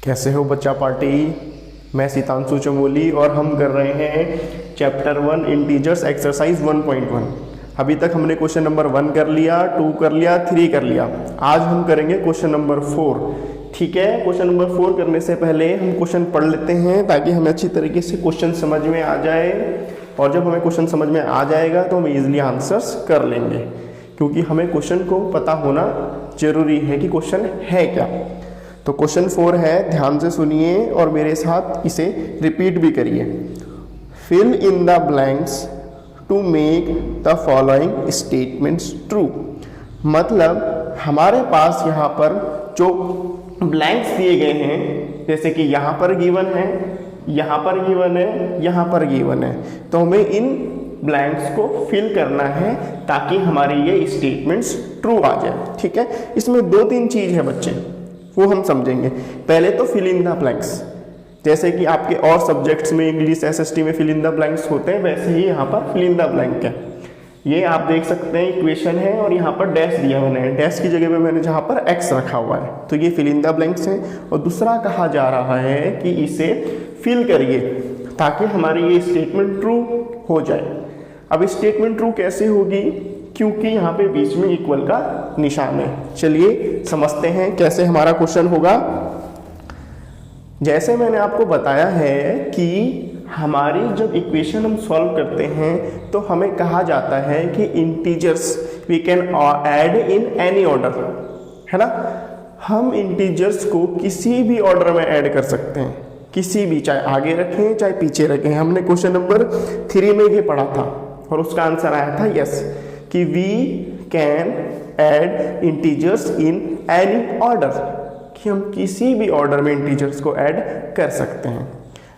कैसे हो बच्चा पार्टी। मैं सीतांशु चमोली और हम कर रहे हैं चैप्टर 1 इंटीजर्स एक्सरसाइज 1.1। अभी तक हमने क्वेश्चन नंबर 1 कर लिया, 2 कर लिया, 3 कर लिया। आज हम करेंगे क्वेश्चन नंबर 4। ठीक है, क्वेश्चन नंबर 4 करने से पहले हम क्वेश्चन पढ़ लेते हैं ताकि हमें अच्छी तरीके से क्वेश्चन समझ में आ जाए, और जब हमें क्वेश्चन समझ में आ जाएगा तो हम ईजिली आंसर्स कर लेंगे, क्योंकि हमें क्वेश्चन को पता होना जरूरी है कि क्वेश्चन है क्या। तो क्वेश्चन 4 है, ध्यान से सुनिए और मेरे साथ इसे रिपीट भी करिए। Fill in the blanks to make the following statements true. मतलब हमारे पास यहाँ पर जो ब्लैंक्स दिए गए हैं, जैसे कि यहाँ पर गिवन है, यहाँ पर गिवन है, यहाँ पर गिवन है, तो हमें इन ब्लैंक्स को फिल करना है ताकि हमारी ये स्टेटमेंट्स ट्रू आ जाए। ठीक है, इसमें 2-3 चीज़ है बच्चे, वो हम समझेंगे। पहले तो फिल इन द ब्लैंक्स, जैसे कि आपके और सब्जेक्ट्स में इंग्लिश एसएसटी में फिल इन द ब्लैंक्स होते हैं, वैसे ही यहाँ पर फिल इन द ब्लैंक है। ये आप देख सकते हैं इक्वेशन है और यहाँ पर डैश दिया मैंने है, डैश की जगह पे मैंने जहाँ पर एक्स रखा हुआ है, तो ये फिल इन द ब्लैंक्स है। और दूसरा कहा जा रहा है कि इसे फिल करिए ताकि हमारी ये स्टेटमेंट ट्रू हो जाए। अब स्टेटमेंट ट्रू कैसे होगी, क्योंकि यहाँ पे बीच में इक्वल का निशान है। चलिए समझते हैं कैसे हमारा क्वेश्चन होगा। जैसे मैंने आपको बताया है कि हमारी जब इक्वेशन हम सॉल्व करते हैं तो हमें कहा जाता है कि integers we can add in any order, है ना। हम इंटीजर्स को किसी भी ऑर्डर में ऐड कर सकते हैं, किसी भी, चाहे आगे रखें चाहे पीछे रखें। हमने क्वेश्चन नंबर 3 में ये पढ़ा था और उसका आंसर आया था यस, कि we can add integers in any order, कि हम किसी भी ऑर्डर में इंटीजर्स को ऐड कर सकते हैं।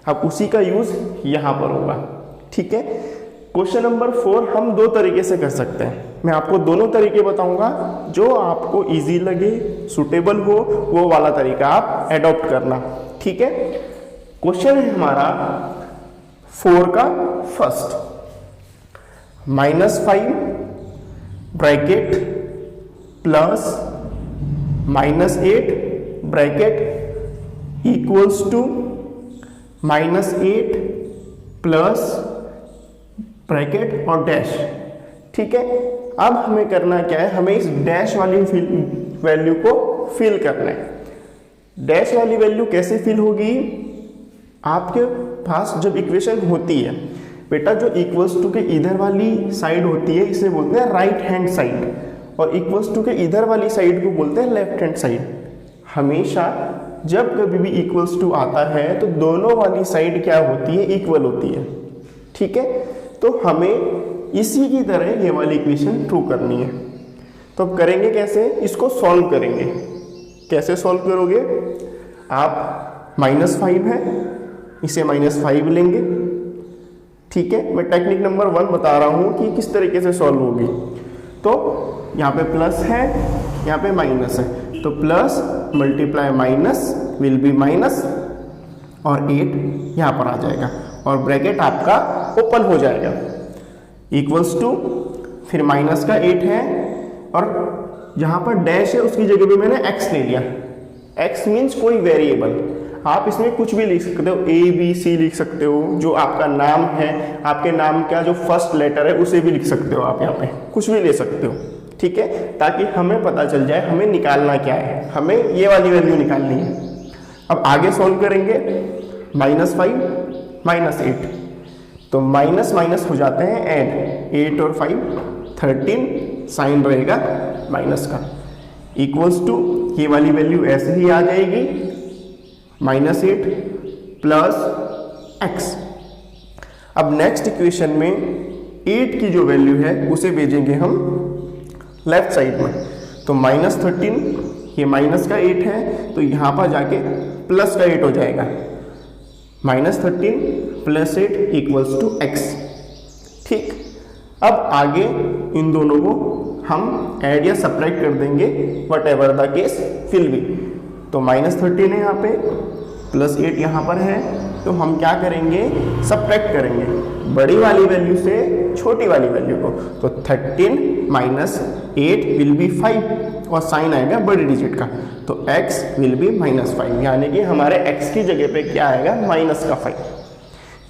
अब उसी का यूज यहाँ पर होगा। ठीक है, क्वेश्चन नंबर 4 हम 2 तरीके से कर सकते हैं। मैं आपको दोनों तरीके बताऊंगा, जो आपको इजी लगे, सुटेबल हो, वो वाला तरीका आप एडॉप्ट करना। ठीक है, क्वेश्चन है हमारा 4 का first, -5 bracket plus -8 bracket equals to -8 plus bracket और डैश। ठीक है, अब हमें करना क्या है, हमें इस डैश वाली वैल्यू को फिल करना है। डैश वाली वैल्यू कैसे फिल होगी, आपके पास जब इक्वेशन होती है बेटा, जो इक्वल्स टू के इधर वाली साइड होती है इसे बोलते हैं राइट हैंड साइड, और इक्वल्स टू के इधर वाली साइड को बोलते हैं लेफ्ट हैंड साइड। हमेशा जब कभी भी इक्वल्स टू आता है तो दोनों वाली साइड क्या होती है, इक्वल होती है। ठीक है, तो हमें इसी की तरह ये वाली इक्वेशन ट्रू करनी है। तो करेंगे कैसे, इसको सॉल्व करेंगे। कैसे सॉल्व करोगे आप, -5 है, इसे -5 लेंगे। ठीक है, मैं टेक्निक नंबर 1 बता रहा हूँ कि किस तरीके से सॉल्व होगी। तो यहाँ पे प्लस है, यहाँ पे माइनस है, तो plus multiply minus will be minus, और 8 यहाँ पर आ जाएगा और ब्रैकेट आपका ओपन हो जाएगा, इक्वल्स टू, फिर माइनस का 8 है और यहाँ पर डैश है, उसकी जगह पे मैंने x ले लिया। x मीन्स कोई वेरिएबल, आप इसमें कुछ भी लिख सकते हो, ABC लिख सकते हो, जो आपका नाम है, आपके नाम का जो फर्स्ट लेटर है उसे भी लिख सकते हो आप, यहाँ पे कुछ भी ले सकते हो। ठीक है, ताकि हमें पता चल जाए हमें निकालना क्या है, हमें ये वाली वैल्यू निकालनी है। अब आगे सॉल्व करेंगे, -5 -8, तो माइनस माइनस हो जाते हैं ऐड, 8 और 5 13, साइन रहेगा माइनस का, इक्वल्स टू, ये वाली वैल्यू ऐसे ही आ जाएगी, -8 प्लस x। अब नेक्स्ट इक्वेशन में 8 की जो वैल्यू है उसे भेजेंगे हम लेफ्ट साइड में, तो -13, ये माइनस का 8 है तो यहाँ पर जाके प्लस का 8 हो जाएगा, -13 प्लस 8 इक्वल्स टू x। ठीक, अब आगे इन दोनों को हम ऐड या सब्ट्रैक्ट कर देंगे, whatever the case fill be. तो -13 है यहाँ पे, +8 यहाँ पर है, तो हम क्या करेंगे, सब्ट्रैक्ट करेंगे बड़ी वाली वैल्यू से छोटी वाली वैल्यू को, तो 13 -8 विल बी 5 और साइन आएगा बड़े डिजिट का, तो x विल बी -5, यानी कि हमारे x की जगह पे क्या आएगा -5।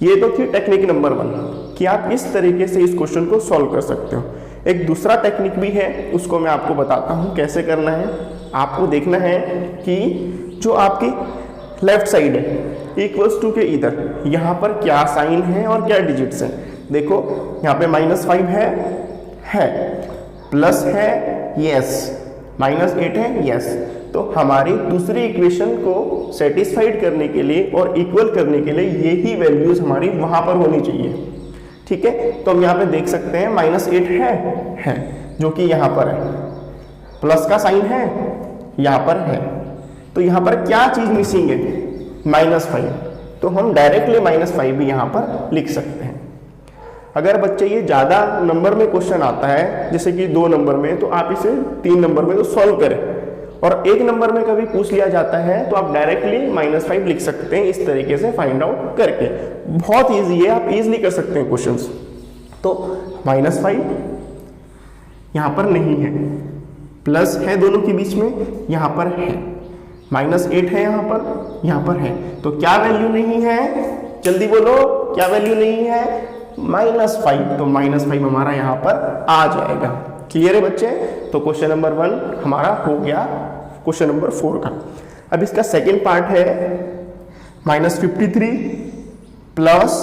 ये तो थी टेक्निक नंबर 1 कि आप इस तरीके से इस क्वेश्चन को सॉल्व कर सकते हो। एक दूसरा टेक्निक भी है, उसको मैं आपको बताता हूँ कैसे करना है। आपको देखना है कि जो आपकी लेफ्ट साइड है इक्वल्स टू के इधर यहाँ पर क्या साइन है और क्या डिजिट्स हैं। देखो यहाँ पे -5 है, प्लस है यस, -8 है यस। तो हमारी दूसरी इक्वेशन को सेटिस्फाइड करने के लिए और इक्वल करने के लिए यही वैल्यूज हमारी वहां पर होनी चाहिए। ठीक है, तो हम यहाँ पे देख सकते हैं -8 है जो कि यहाँ पर है, प्लस का साइन है यहाँ पर है, तो यहाँ पर क्या चीज मिसिंग है -5, तो हम डायरेक्टली -5 भी यहाँ पर लिख सकते हैं। अगर बच्चे ये ज़्यादा नंबर में क्वेश्चन आता है, जैसे कि 2 नंबर में, तो आप इसे 3 नंबर में तो सॉल्व करें, और 1 नंबर में कभी पूछ लिया जाता है तो आप डायरेक्टली -5 लिख सकते हैं इस तरीके से फाइंड आउट करके। बहुत इजी है, आप इजीली कर सकते हैं क्वेश्चंस। तो -5 यहाँ पर नहीं है, प्लस है दोनों के बीच में, यहाँ पर है, -8 है यहाँ पर है, तो क्या वैल्यू नहीं है, जल्दी बोलो क्या वैल्यू नहीं है, -5, तो -5 हमारा यहाँ पर आ जाएगा। क्लियर है बच्चे? तो क्वेश्चन नंबर 1 हमारा हो गया क्वेश्चन नंबर 4 का। अब इसका सेकेंड पार्ट है -53 प्लस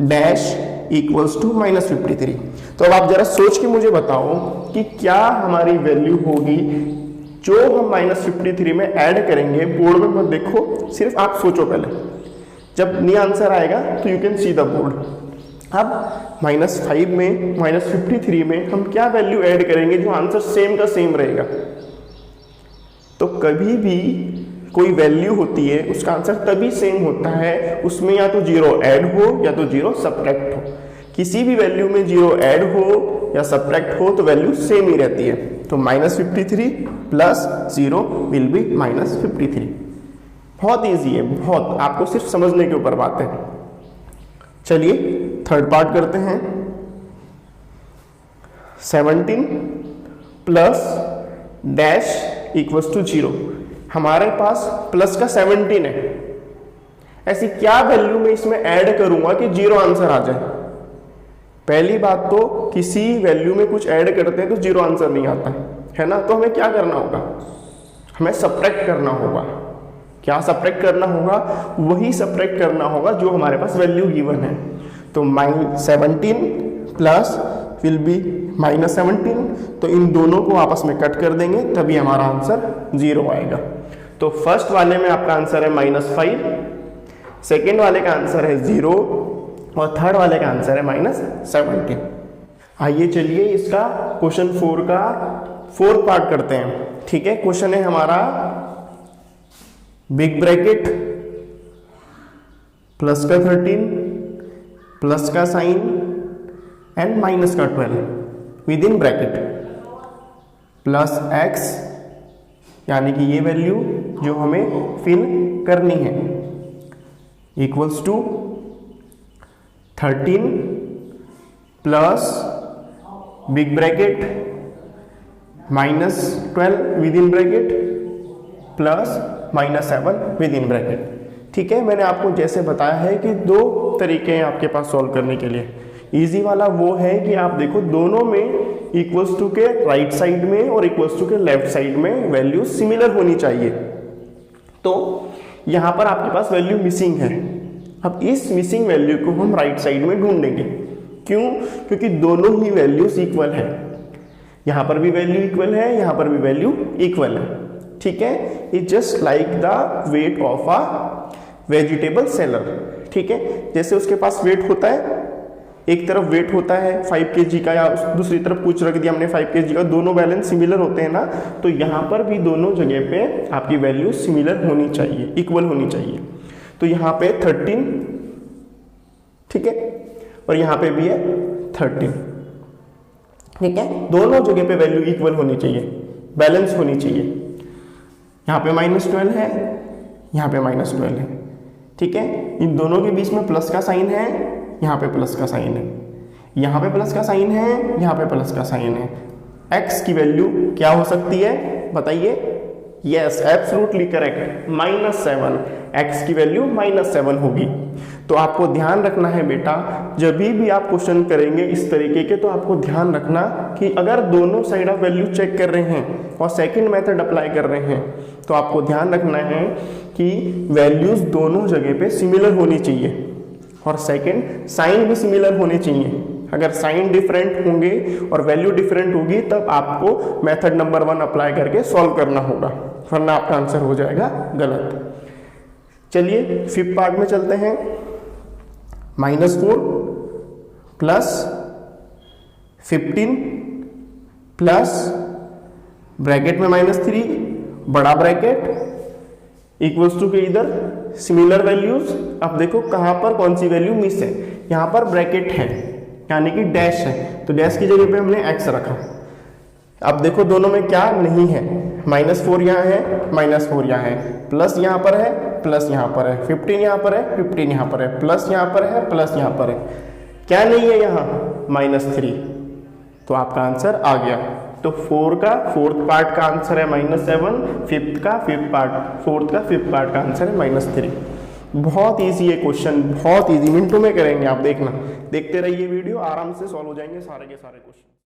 डैश इक्वल्स टू -53। तो अब आप जरा सोच के मुझे बताओ कि क्या हमारी वैल्यू होगी जो हम -53 में ऐड करेंगे। बोर्ड में मत देखो, सिर्फ आप सोचो पहले, जब नहीं आंसर आएगा तो you can see the board. अब -5 में -53 में हम क्या वैल्यू ऐड करेंगे जो आंसर सेम का सेम रहेगा। तो कभी भी कोई वैल्यू होती है उसका आंसर तभी सेम होता है उसमें या तो 0 ऐड हो या तो 0 सब्ट्रैक्ट हो। किसी भी वैल्यू में 0 ऐड हो या सब्ट्रैक्ट हो तो वैल्यू सेम ही रहती है। तो -53 प्लस 0 विल बी -53। बहुत ईजी है, बहुत, आपको सिर्फ समझने के ऊपर बात है। चलिए थर्ड पार्ट करते हैं। 17 प्लस डैश इक्वल्स टू 0। हमारे पास प्लस का 17 है, ऐसी क्या वैल्यू में इसमें ऐड करूंगा कि 0 आंसर आ जाए। पहली बात तो किसी वैल्यू में कुछ ऐड करते हैं तो 0 आंसर नहीं आता है ना, तो हमें क्या करना होगा, हमें सब्ट्रैक्ट करना होगा। क्या सब्ट्रैक्ट करना होगा? वही सब्ट्रैक्ट करना होगा जो हमारे पास वैल्यू गिवन है। तो -17 प्लस विल बी -17, तो इन दोनों को आपस में कट कर देंगे तभी हमारा आंसर 0 आएगा। तो फर्स्ट वाले में आपका आंसर है -5, सेकेंड वाले का आंसर है 0 और थर्ड वाले का आंसर है -17। आइए चलिए इसका क्वेश्चन 4 का 4th पार्ट करते हैं। ठीक है, क्वेश्चन है हमारा बिग ब्रैकेट प्लस का 13 प्लस का साइन एंड माइनस का 12 within bracket plus x, यानी कि ये वैल्यू जो हमें फिल करनी है, equals to 13 plus big bracket -12 within bracket plus -7 within bracket. ठीक है, मैंने आपको जैसे बताया है कि 2 तरीके हैं आपके पास सॉल्व करने के लिए। इजी वाला वो है कि आप देखो दोनों में इक्वल्स टू के राइट साइड में और इक्वल्स टू के लेफ्ट साइड में वैल्यू सिमिलर होनी चाहिए। तो यहाँ पर आपके पास वैल्यू मिसिंग है। अब इस मिसिंग वैल्यू को हम राइट साइड में ढूंढेंगे। क्यों? क्योंकि दोनों ही वैल्यूज इक्वल है। यहाँ पर भी वैल्यू इक्वल है, यहाँ पर भी वैल्यू इक्वल है। ठीक है, it just like the weight of a vegetable seller. ठीक है, जैसे उसके पास वेट होता है, एक तरफ वेट होता है 5 kg का या दूसरी तरफ कुछ रख दिया हमने 5 kg का, दोनों बैलेंस सिमिलर होते हैं ना, तो यहाँ पर भी दोनों जगह पे आपकी वैल्यू सिमिलर होनी चाहिए, इक्वल होनी चाहिए। तो यहाँ पे 13, ठीक है, और यहाँ पे भी है 13। ठीक है, दोनों जगह पे वैल्यू इक्वल होनी चाहिए, बैलेंस होनी चाहिए। यहाँ पे -12 है, यहाँ पे -12 है। ठीक है, इन दोनों के बीच में प्लस का साइन है, यहाँ पे प्लस का साइन है, यहाँ पे प्लस का साइन है, यहाँ पे प्लस का साइन है, x की वैल्यू क्या हो सकती है बताइए? Yes, absolutely correct, -7। x की वैल्यू -7 होगी। तो आपको ध्यान रखना है बेटा, जब भी आप क्वेश्चन करेंगे इस तरीके के, तो आपको ध्यान रखना कि अगर दोनों साइड ऑफ वैल्यू चेक कर रहे हैं और सेकंड मेथड अप्लाई कर रहे हैं, तो आपको ध्यान रखना है कि वैल्यूज दोनों जगह पे सिमिलर होनी चाहिए और सेकंड साइन भी सिमिलर होने चाहिए। अगर साइन डिफरेंट होंगे और वैल्यू डिफरेंट होगी, तब आपको मेथड नंबर 1 अप्लाई करके सॉल्व करना होगा, वरना आपका आंसर हो जाएगा गलत। चलिए 5th पार्ट में चलते हैं। -4 प्लस 15 प्लस ब्रैकेट में -3 बड़ा ब्रैकेट इक्वल्स टू के इधर सिमिलर वैल्यूज। अब देखो कहां पर कौन सी वैल्यू मिस है, यहां पर ब्रैकेट है यानी कि डैश है, तो डैश की जगह पे हमने x रखा। अब देखो दोनों में क्या नहीं है, -4 यहाँ है, -4 यहाँ है, प्लस यहाँ पर है, प्लस यहाँ पर है, 15 यहाँ पर है, 15 यहाँ पर है, प्लस यहाँ पर है, प्लस यहाँ पर है, क्या नहीं है यहाँ? -3। तो आपका आंसर आ गया। तो 4 का 4th पार्ट का आंसर है -7, 5th का 5th पार्ट, 4th का 5th पार्ट का आंसर है -3। बहुत इजी है क्वेश्चन, बहुत इजी, मिनटों में करेंगे आप, देखना, देखते रहिए वीडियो, आराम से सॉल्व हो जाएंगे सारे के सारे क्वेश्चन।